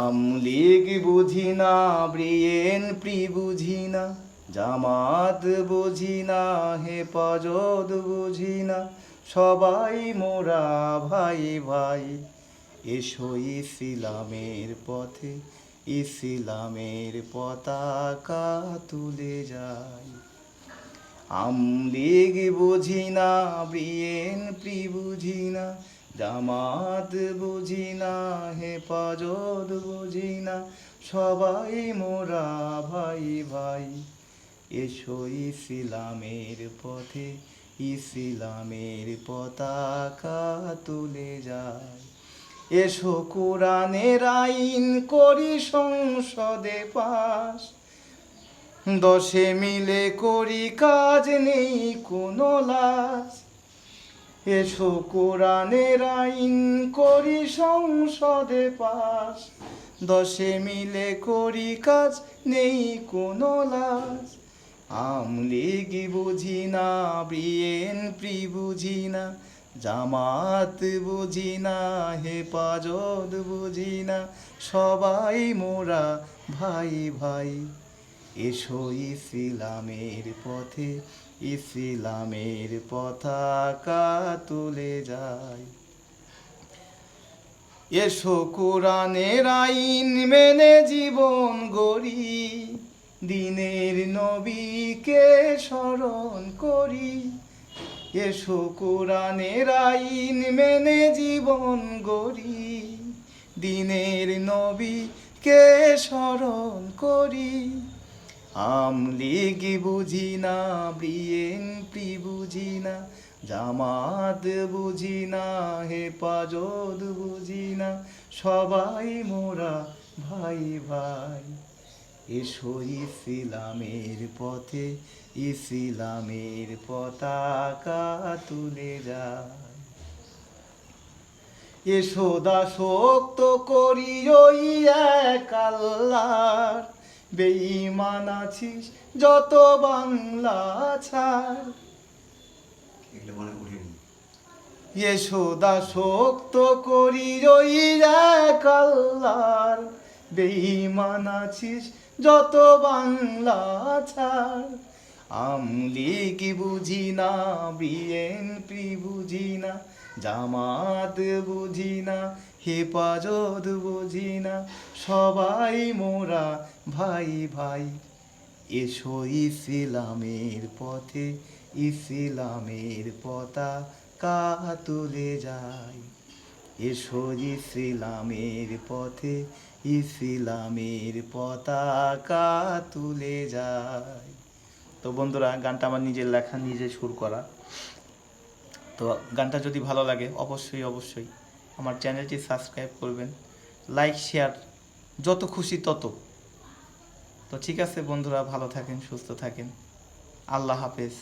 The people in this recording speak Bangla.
আমলিগ বুঝি না, বিএনপি বুঝি না, জামাত বুঝি না, হেফাজত বুঝি না, সবাই মোরা ভাই ভাই। এসো ইসলামের পথে, ইসলামের পতাকা তুলে যাই। আমলিগ বুঝি না, বিএনপি বুঝি না, জামাত বুঝি না, হেফাজত বুঝি না, সবাই মোরা ভাই ভাই। এসো ইসলামের পথে, ইসলামের পতাকা তুলে যায়। এসো কোরআনের আইন করি সংসদে পাস, দশে মিলে করি কাজ নেই কোনো লাজ। এসো কোরআনের আইন করি সংসদে পাস, দশে মিলে করি কাজ নেই কোনো লাজ। আমলিগ বুঝি না, বিএনপি বুঝি না, জামাত বুঝি না, হেফাজত বুঝি না, সবাই মোরা ভাই ভাই। এসো ইসলামের পথে, ইসলামের পতাকা তুলে যায়। এসো কোরআনের আইন মেনে জীবন গড়ি, দিনের নবীকে স্মরণ করি। এসো কোরআনের আইন মেনে জীবন গড়ি, দিনের নবীকে স্মরণ করি। আমলিগ বুঝি না, বিএনপি বুঝি না, জামাত বুঝি না, হেফাজত বুঝি না, সবাই মোরা ভাই ভাই। এসো ইসলামের পথে, ইসলামের পতাকা তুলে যায়। এসো দাসত্ব করি ওই এক আল্লাহর, বেঈমান আছিস যত বাংলা ছাড়। এসো দাসত্ব করি ওই এক আল্লাহর, বেঈমান আছিস যত বাংলা ছাড়। আমলিগ বুঝি না, বিএনপি বুঝি না, জামাত বুঝি না, হেফাজত বুঝি না, সবাই মোরা ভাই ভাই। এসো ইসলামের পথে, ইসলামের পতাকা তুলে যাই। এসো ইসলামের পথে, ইসলামের পতাকা তুলে যায়। তো বন্ধুরা, গানটা আমার নিজের লেখা, নিজে সুর করা। তো গানটা যদি ভালো লাগে অবশ্যই অবশ্যই আমার চ্যানেলটি সাবস্ক্রাইব করবেন, লাইক শেয়ার যত খুশি তত। তো ঠিক আছে বন্ধুরা, ভালো থাকেন, সুস্থ থাকেন, আল্লাহ হাফেজ।